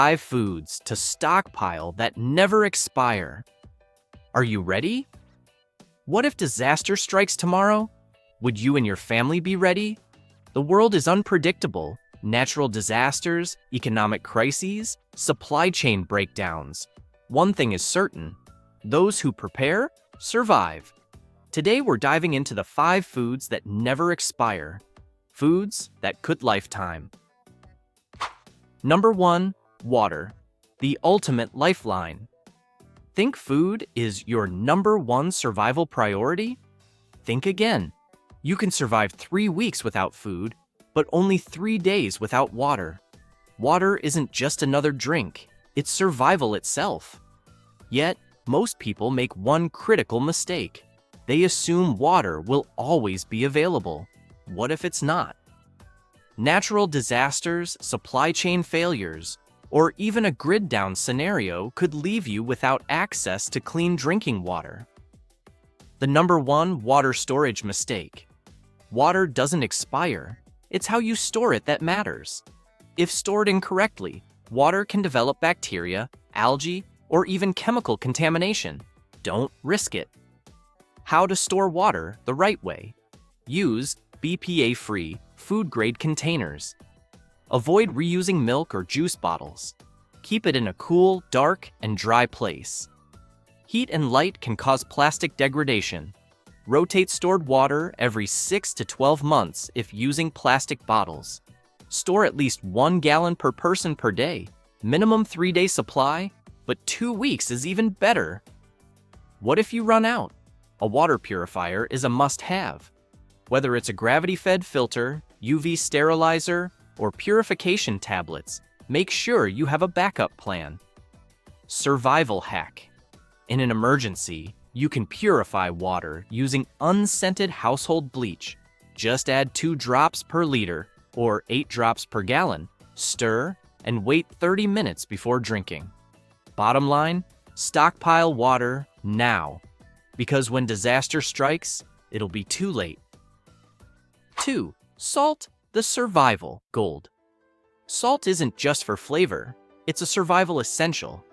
5 foods to stockpile that never expire. Are you ready? What if disaster strikes tomorrow? Would you and your family be ready? The world is unpredictable. Natural disasters, economic crises, supply chain breakdowns. One thing is certain: those who prepare survive. Today we're diving into the 5 foods that never expire. Foods that could lifetime. Number 1. Water, the ultimate lifeline. Think food is your number 1 survival priority? Think again. You can survive 3 weeks without food, but only 3 days without water. Water isn't just another drink, it's survival itself. Yet, most people make one critical mistake. They assume water will always be available. What if it's not? Natural disasters, supply chain failures, or even a grid-down scenario could leave you without access to clean drinking water. The number 1 water storage mistake. Water doesn't expire. It's how you store it that matters. If stored incorrectly, water can develop bacteria, algae, or even chemical contamination. Don't risk it. How to store water the right way. Use BPA-free, food-grade containers. Avoid reusing milk or juice bottles. Keep it in a cool, dark, and dry place. Heat and light can cause plastic degradation. Rotate stored water every 6 to 12 months if using plastic bottles. Store at least 1 gallon per person per day. Minimum 3-day supply, but 2 weeks is even better. What if you run out? A water purifier is a must-have. Whether it's a gravity-fed filter, UV sterilizer, or purification tablets, make sure you have a backup plan. Survival hack. In an emergency, you can purify water using unscented household bleach. Just add 2 drops per liter or 8 drops per gallon, stir, and wait 30 minutes before drinking. Bottom line, stockpile water now, because when disaster strikes, it'll be too late. 2. Salt, the survival gold. Salt isn't just for flavor, it's a survival essential.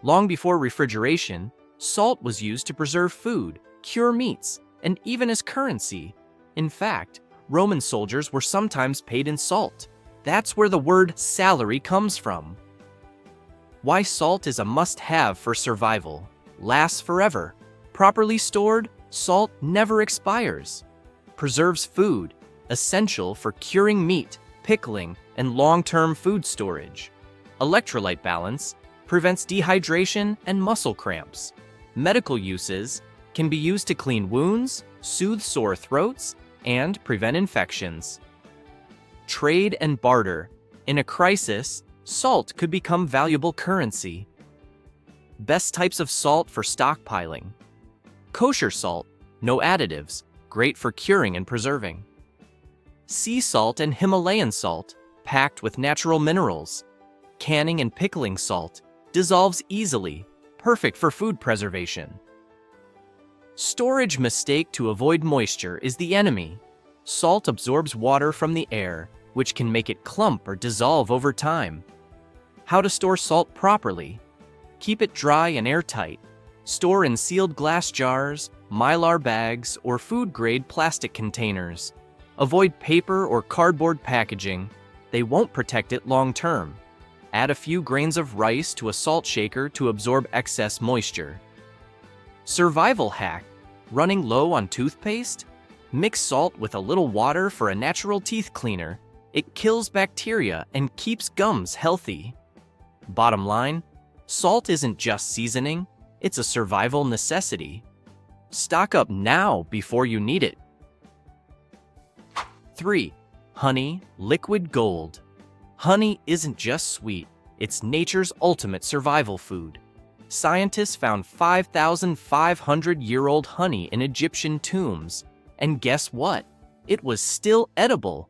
Long before refrigeration, salt was used to preserve food, cure meats, and even as currency. In fact, Roman soldiers were sometimes paid in salt. That's where the word salary comes from. Why salt is a must-have for survival. Lasts forever. Properly stored, salt never expires. Preserves food, essential for curing meat, pickling, and long-term food storage. Electrolyte balance, prevents dehydration and muscle cramps. Medical uses, can be used to clean wounds, soothe sore throats, and prevent infections. Trade and barter. In a crisis, salt could become valuable currency. Best types of salt for stockpiling. Kosher salt, no additives, great for curing and preserving. Sea salt and Himalayan salt, packed with natural minerals. Canning and pickling salt, dissolves easily, perfect for food preservation. Storage mistake to avoid moisture is the enemy. Salt absorbs water from the air, which can make it clump or dissolve over time. How to store salt properly. Keep it dry and airtight. Store in sealed glass jars, mylar bags, or food-grade plastic containers. Avoid paper or cardboard packaging. They won't protect it long-term. Add a few grains of rice to a salt shaker to absorb excess moisture. Survival hack. Running low on toothpaste? Mix salt with a little water for a natural teeth cleaner. It kills bacteria and keeps gums healthy. Bottom line, salt isn't just seasoning, it's a survival necessity. Stock up now before you need it. 3. Honey, liquid gold. Honey isn't just sweet, it's nature's ultimate survival food. Scientists found 5,500-year-old honey in Egyptian tombs. And guess what? It was still edible.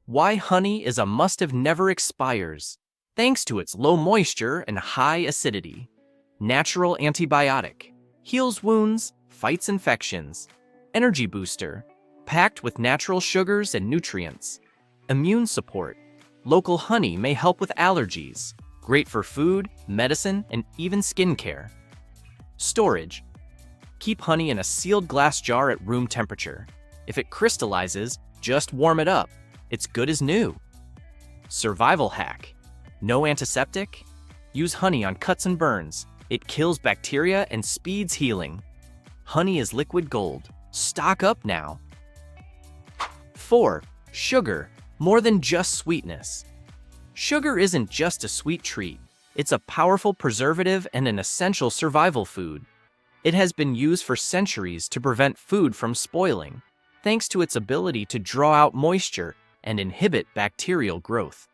Why honey is a must-have never expires. Thanks to its low moisture and high acidity. Natural antibiotic. Heals wounds, fights infections. Energy booster. Packed with natural sugars and nutrients. Immune support. Local honey may help with allergies. Great for food, medicine, and even skincare. Storage. Keep honey in a sealed glass jar at room temperature. If it crystallizes, just warm it up. It's good as new. Survival hack. No antiseptic? Use honey on cuts and burns. It kills bacteria and speeds healing. Honey is liquid gold. Stock up now. 4. Sugar. More than just sweetness. Sugar isn't just a sweet treat. It's a powerful preservative and an essential survival food. It has been used for centuries to prevent food from spoiling, thanks to its ability to draw out moisture and inhibit bacterial growth.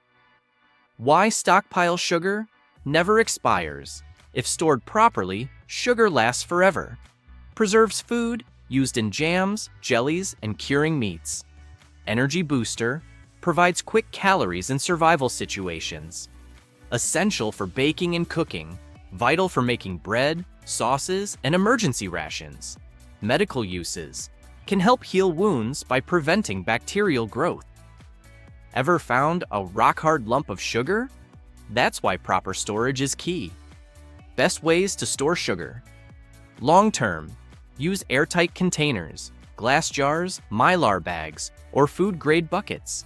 Why stockpile sugar? Never expires. If stored properly, sugar lasts forever. Preserves food, used in jams, jellies, and curing meats. Energy booster, provides quick calories in survival situations. Essential for baking and cooking, vital for making bread, sauces, and emergency rations. Medical uses, can help heal wounds by preventing bacterial growth. Ever found a rock-hard lump of sugar? That's why proper storage is key. Best ways to store sugar. Long-term, use airtight containers, glass jars, mylar bags, or food-grade buckets.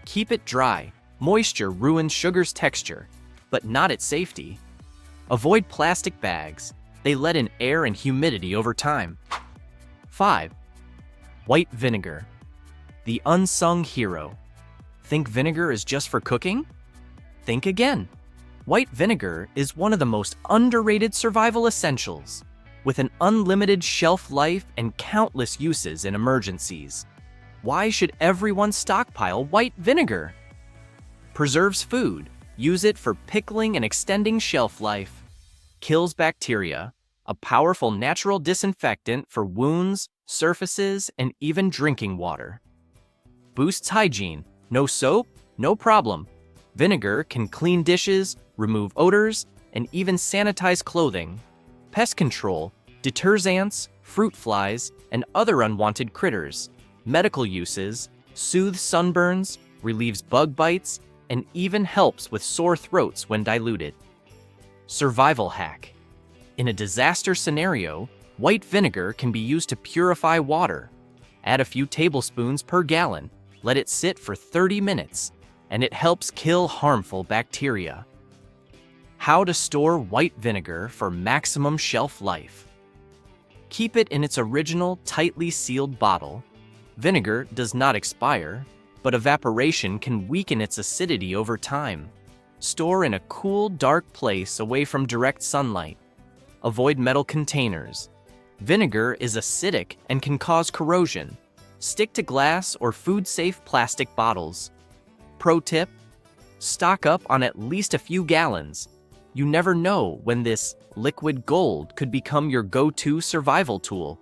Keep it dry. Moisture ruins sugar's texture, but not its safety. Avoid plastic bags. They let in air and humidity over time. 5. White vinegar. The unsung hero. Think vinegar is just for cooking? Think again. White vinegar is one of the most underrated survival essentials, with an unlimited shelf life and countless uses in emergencies. Why should everyone stockpile white vinegar? Preserves food. Use it for pickling and extending shelf life. Kills bacteria. A powerful natural disinfectant for wounds, surfaces, and even drinking water. Boosts hygiene. No soap? No problem. Vinegar can clean dishes, remove odors, and even sanitize clothing. Pest control. Deters ants, fruit flies, and other unwanted critters. Medical uses. Soothes sunburns, relieves bug bites, and even helps with sore throats when diluted. Survival hack. In a disaster scenario, white vinegar can be used to purify water. Add a few tablespoons per gallon. Let it sit for 30 minutes, and it helps kill harmful bacteria. How to store white vinegar for maximum shelf life. Keep it in its original, tightly sealed bottle. Vinegar does not expire, but evaporation can weaken its acidity over time. Store in a cool, dark place away from direct sunlight. Avoid metal containers. Vinegar is acidic and can cause corrosion. Stick to glass or food-safe plastic bottles. Pro tip: stock up on at least a few gallons. You never know when this liquid gold could become your go-to survival tool.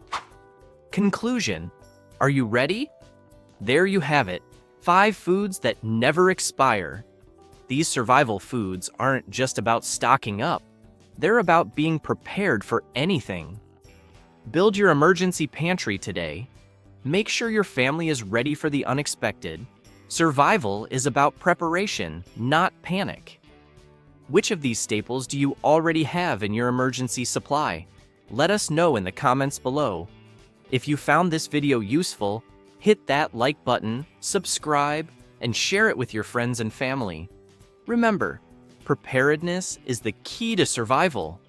Conclusion: are you ready? There you have it, 5 foods that never expire. These survival foods aren't just about stocking up. They're about being prepared for anything. Build your emergency pantry today. Make sure your family is ready for the unexpected. Survival is about preparation, not panic. Which of these staples do you already have in your emergency supply? Let us know in the comments below. If you found this video useful, hit that like button, subscribe, and share it with your friends and family. Remember, preparedness is the key to survival.